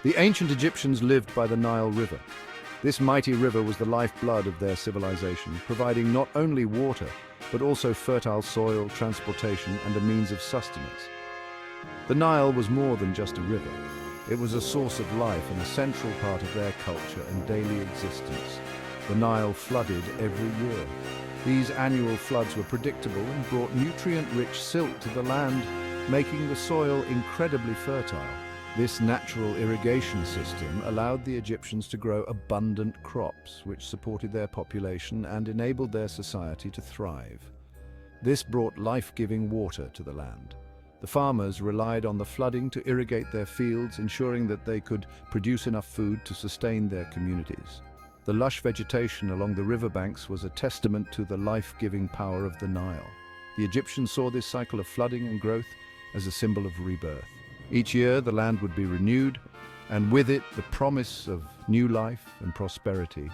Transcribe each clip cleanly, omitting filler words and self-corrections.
The ancient Egyptians lived by the Nile River. This mighty river was the lifeblood of their civilization, providing not only water, but also fertile soil, transportation, and a means of sustenance. The Nile was more than just a river. It was a source of life and a central part of their culture and daily existence. The Nile flooded every year. These annual floods were predictable and brought nutrient-rich silt to the land, making the soil incredibly fertile. This natural irrigation system allowed the Egyptians to grow abundant crops, which supported their population and enabled their society to thrive. This brought life-giving water to the land. The farmers relied on the flooding to irrigate their fields, ensuring that they could produce enough food to sustain their communities. The lush vegetation along the riverbanks was a testament to the life-giving power of the Nile. The Egyptians saw this cycle of flooding and growth as a symbol of rebirth. Each year, the land would be renewed, and with it, the promise of new life and prosperity.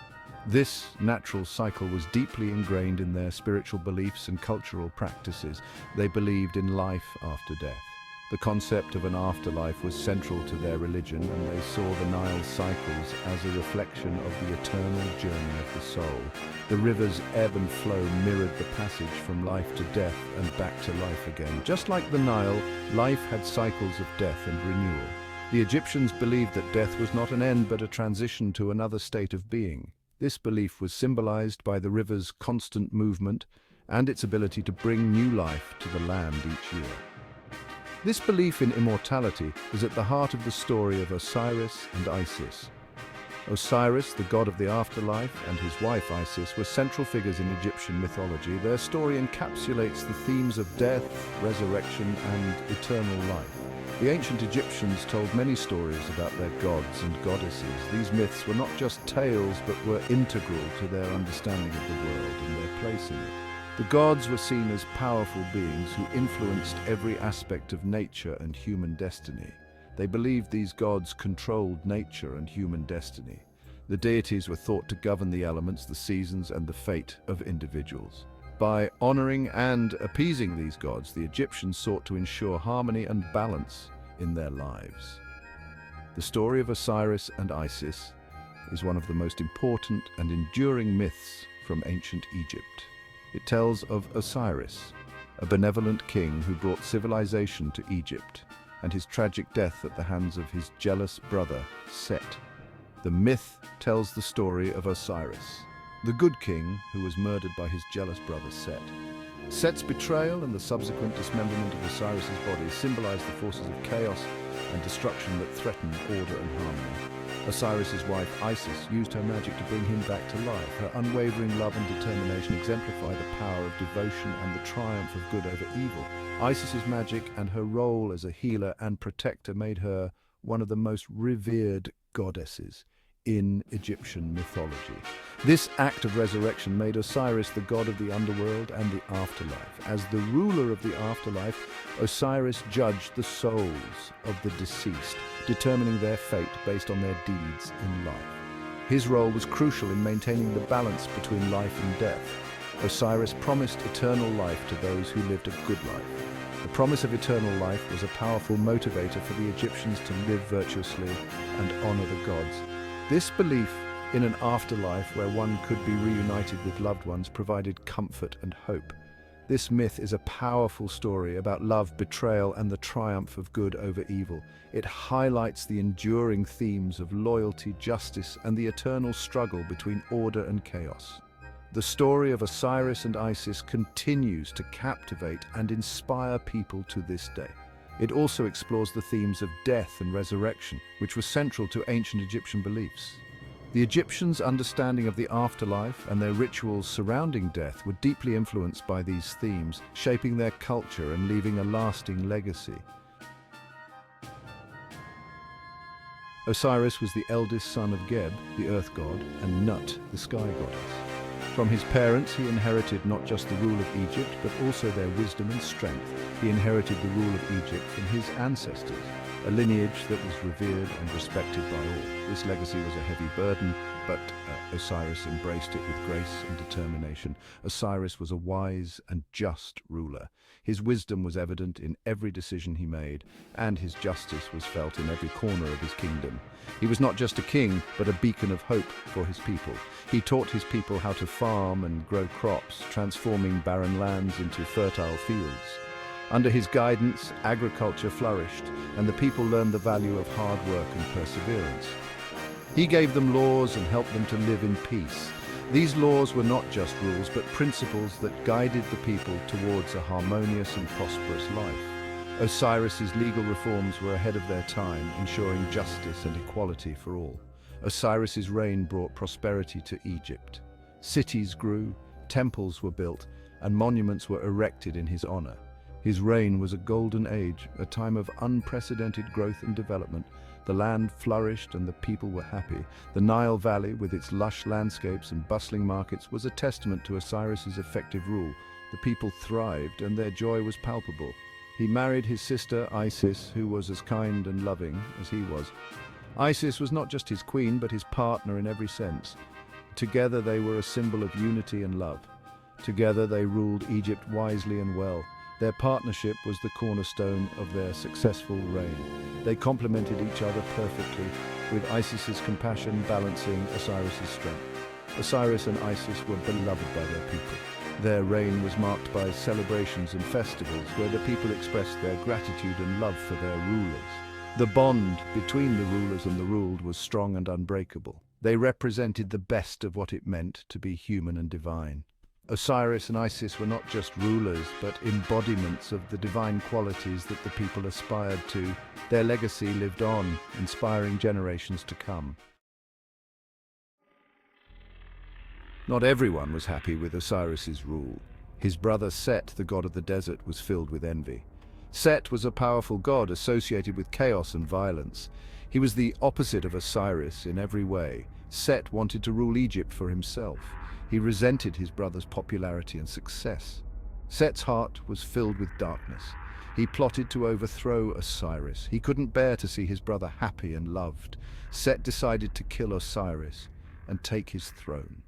This natural cycle was deeply ingrained in their spiritual beliefs and cultural practices. They believed in life after death. The concept of an afterlife was central to their religion, and they saw the Nile cycles as a reflection of the eternal journey of the soul. The river's ebb and flow mirrored the passage from life to death and back to life again. Just like the Nile, life had cycles of death and renewal. The Egyptians believed that death was not an end but a transition to another state of being. This belief was symbolized by the river's constant movement and its ability to bring new life to the land each year. This belief in immortality is at the heart of the story of Osiris and Isis. Osiris, the god of the afterlife, and his wife Isis were central figures in Egyptian mythology. Their story encapsulates the themes of death, resurrection, and eternal life. The ancient Egyptians told many stories about their gods and goddesses. These myths were not just tales, but were integral to their understanding of the world and their place in it. The gods were seen as powerful beings who influenced every aspect of nature and human destiny. They believed these gods controlled nature and human destiny. The deities were thought to govern the elements, the seasons, and the fate of individuals. By honoring and appeasing these gods, the Egyptians sought to ensure harmony and balance in their lives. The story of Osiris and Isis is one of the most important and enduring myths from ancient Egypt. It tells of Osiris, a benevolent king who brought civilization to Egypt, and his tragic death at the hands of his jealous brother, Set. The myth tells the story of Osiris, the good king who was murdered by his jealous brother Set. Set's betrayal and the subsequent dismemberment of Osiris's body symbolize the forces of chaos and destruction that threaten order and harmony. Osiris's wife Isis used her magic to bring him back to life. Her unwavering love and determination exemplify the power of devotion and the triumph of good over evil. Isis's magic and her role as a healer and protector made her one of the most revered goddesses in Egyptian mythology. This act of resurrection made Osiris the god of the underworld and the afterlife. As the ruler of the afterlife, Osiris judged the souls of the deceased, determining their fate based on their deeds in life. His role was crucial in maintaining the balance between life and death. Osiris promised eternal life to those who lived a good life. The promise of eternal life was a powerful motivator for the Egyptians to live virtuously and honor the gods. This belief in an afterlife where one could be reunited with loved ones provided comfort and hope. This myth is a powerful story about love, betrayal, and the triumph of good over evil. It highlights the enduring themes of loyalty, justice, and the eternal struggle between order and chaos. The story of Osiris and Isis continues to captivate and inspire people to this day. It also explores the themes of death and resurrection, which were central to ancient Egyptian beliefs. The Egyptians' understanding of the afterlife and their rituals surrounding death were deeply influenced by these themes, shaping their culture and leaving a lasting legacy. Osiris was the eldest son of Geb, the earth god, and Nut, the sky goddess. From his parents, he inherited not just the rule of Egypt, but also their wisdom and strength. He inherited the rule of Egypt from his ancestors. a lineage that was revered and respected by all. This legacy was a heavy burden, but Osiris embraced it with grace and determination. Osiris was a wise and just ruler. His wisdom was evident in every decision he made, and his justice was felt in every corner of his kingdom. He was not just a king, but a beacon of hope for his people. He taught his people how to farm and grow crops, transforming barren lands into fertile fields. Under his guidance, agriculture flourished, and the people learned the value of hard work and perseverance. He gave them laws and helped them to live in peace. These laws were not just rules, but principles that guided the people towards a harmonious and prosperous life. Osiris's legal reforms were ahead of their time, ensuring justice and equality for all. Osiris's reign brought prosperity to Egypt. Cities grew, temples were built, and monuments were erected in his honor. His reign was a golden age, a time of unprecedented growth and development. The land flourished and the people were happy. The Nile Valley, with its lush landscapes and bustling markets, was a testament to Osiris's effective rule. The people thrived and their joy was palpable. He married his sister Isis, who was as kind and loving as he was. Isis was not just his queen, but his partner in every sense. Together they were a symbol of unity and love. Together they ruled Egypt wisely and well. Their partnership was the cornerstone of their successful reign. They complemented each other perfectly, with Isis's compassion balancing Osiris's strength. Osiris and Isis were beloved by their people. Their reign was marked by celebrations and festivals where the people expressed their gratitude and love for their rulers. The bond between the rulers and the ruled was strong and unbreakable. They represented the best of what it meant to be human and divine. Osiris and Isis were not just rulers, but embodiments of the divine qualities that the people aspired to. Their legacy lived on, inspiring generations to come. Not everyone was happy with Osiris's rule. His brother Set, the god of the desert, was filled with envy. Set was a powerful god associated with chaos and violence. He was the opposite of Osiris in every way. Set wanted to rule Egypt for himself. He resented his brother's popularity and success. Set's heart was filled with darkness. He plotted to overthrow Osiris. He couldn't bear to see his brother happy and loved. Set decided to kill Osiris and take his throne.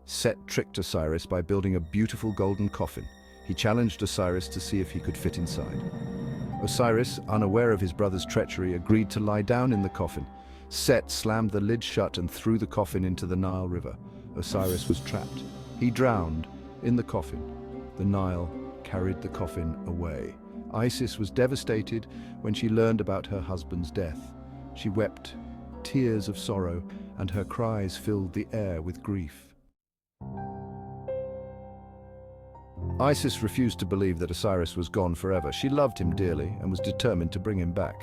Set tricked Osiris by building a beautiful golden coffin. He challenged Osiris to see if he could fit inside. Osiris, unaware of his brother's treachery, agreed to lie down in the coffin. Set slammed the lid shut and threw the coffin into the Nile River. Osiris was trapped. He drowned in the coffin. The Nile carried the coffin away. Isis was devastated when she learned about her husband's death. She wept tears of sorrow, and her cries filled the air with grief. Isis refused to believe that Osiris was gone forever. She loved him dearly and was determined to bring him back.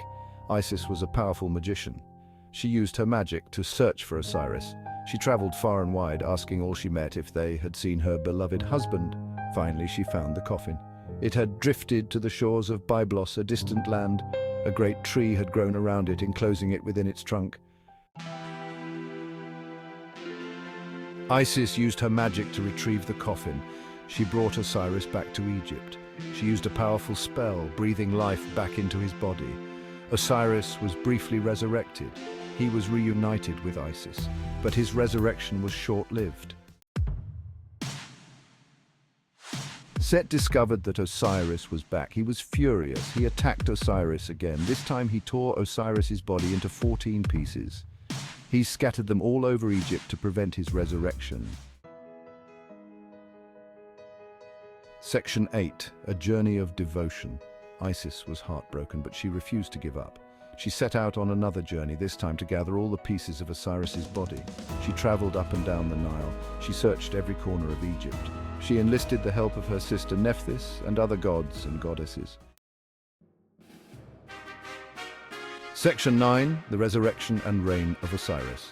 Isis was a powerful magician. She used her magic to search for Osiris. She traveled far and wide, asking all she met if they had seen her beloved husband. Finally, she found the coffin. It had drifted to the shores of Byblos, a distant land. A great tree had grown around it, enclosing it within its trunk. Isis used her magic to retrieve the coffin. She brought Osiris back to Egypt. She used a powerful spell, breathing life back into his body. Osiris was briefly resurrected. He was reunited with Isis, but his resurrection was short-lived. Set discovered that Osiris was back. He was furious. He attacked Osiris again. This time he tore Osiris's body into 14 pieces. He scattered them all over Egypt to prevent his resurrection. Section 8. A Journey of Devotion. Isis was heartbroken, but she refused to give up. She set out on another journey, this time to gather all the pieces of Osiris's body. She traveled up and down the Nile. She searched every corner of Egypt. She enlisted the help of her sister Nephthys and other gods and goddesses. Section 9. The Resurrection and Reign of Osiris.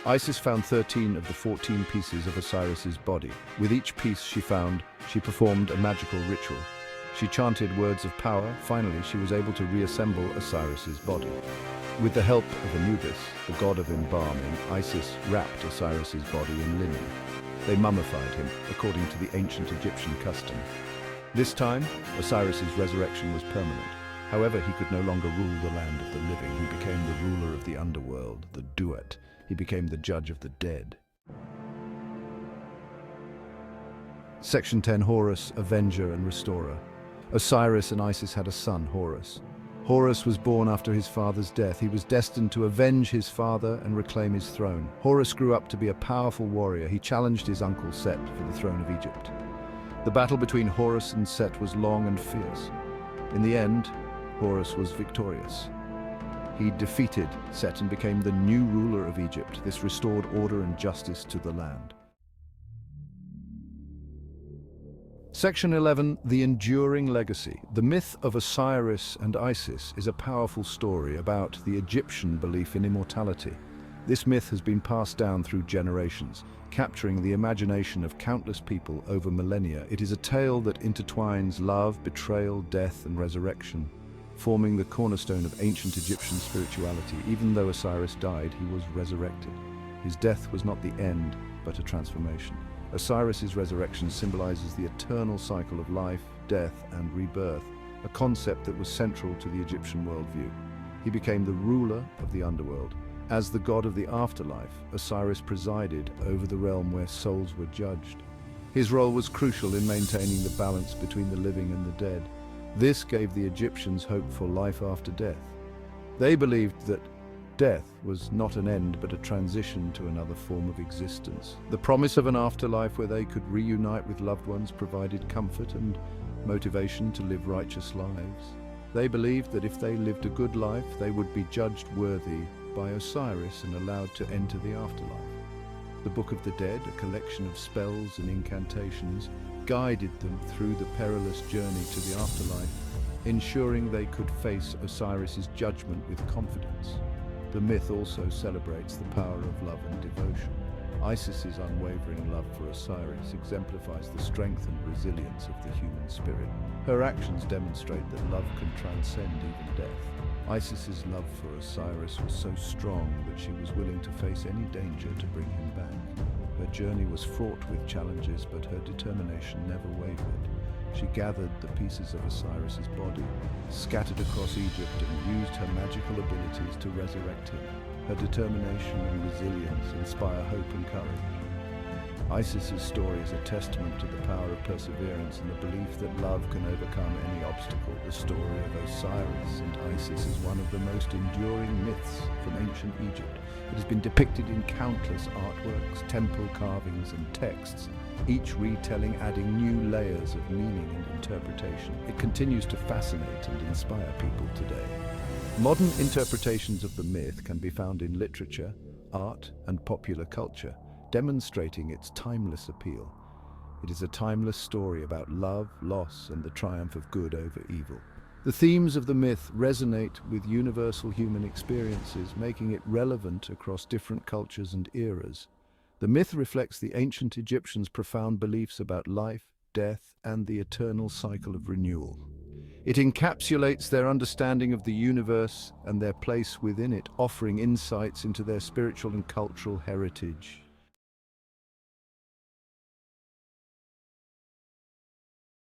Isis found 13 of the 14 pieces of Osiris's body. With each piece she found, she performed a magical ritual. She chanted words of power. Finally, she was able to reassemble Osiris's body. With the help of Anubis, the god of embalming, Isis wrapped Osiris's body in linen. They mummified him, according to the ancient Egyptian custom. This time, Osiris's resurrection was permanent. However, he could no longer rule the land of the living. He became the ruler of the underworld, the Duat. He became the judge of the dead. Section 10. Horus, Avenger and Restorer. Osiris and Isis had a son, Horus. Horus was born after his father's death. He was destined to avenge his father and reclaim his throne. Horus grew up to be a powerful warrior. He challenged his uncle Set for the throne of Egypt. The battle between Horus and Set was long and fierce. In the end, Horus was victorious. He defeated Set and became the new ruler of Egypt. This restored order and justice to the land. Section 11. The Enduring Legacy. The myth of Osiris and Isis is a powerful story about the Egyptian belief in immortality. This myth has been passed down through generations, capturing the imagination of countless people over millennia. It is a tale that intertwines love, betrayal, death, and resurrection, forming the cornerstone of ancient Egyptian spirituality. Even though Osiris died, he was resurrected. His death was not the end, but a transformation. Osiris's resurrection symbolizes the eternal cycle of life, death, and rebirth, a concept that was central to the Egyptian worldview. He became the ruler of the underworld. As the god of the afterlife, Osiris presided over the realm where souls were judged. His role was crucial in maintaining the balance between the living and the dead. This gave the Egyptians hope for life after death. They believed that death was not an end, but a transition to another form of existence. The promise of an afterlife where they could reunite with loved ones provided comfort and motivation to live righteous lives. They believed that if they lived a good life, they would be judged worthy by Osiris and allowed to enter the afterlife. The Book of the Dead, a collection of spells and incantations, guided them through the perilous journey to the afterlife, ensuring they could face Osiris's judgment with confidence. The myth also celebrates the power of love and devotion. Isis's unwavering love for Osiris exemplifies the strength and resilience of the human spirit. Her actions demonstrate that love can transcend even death. Isis's love for Osiris was so strong that she was willing to face any danger to bring him back. Her journey was fraught with challenges, but her determination never wavered. She gathered the pieces of Osiris's body, scattered across Egypt, and used her magical abilities to resurrect him. Her determination and resilience inspire hope and courage. Isis's story is a testament to the power of perseverance and the belief that love can overcome any obstacle. The story of Osiris and Isis is one of the most enduring myths from ancient Egypt. It has been depicted in countless artworks, temple carvings, and texts, each retelling adding new layers of meaning and interpretation. It continues to fascinate and inspire people today. Modern interpretations of the myth can be found in literature, art, and popular culture, demonstrating its timeless appeal. It is a timeless story about love, loss, and the triumph of good over evil. The themes of the myth resonate with universal human experiences, making it relevant across different cultures and eras. The myth reflects the ancient Egyptians' profound beliefs about life, death, and the eternal cycle of renewal. It encapsulates their understanding of the universe and their place within it, offering insights into their spiritual and cultural heritage.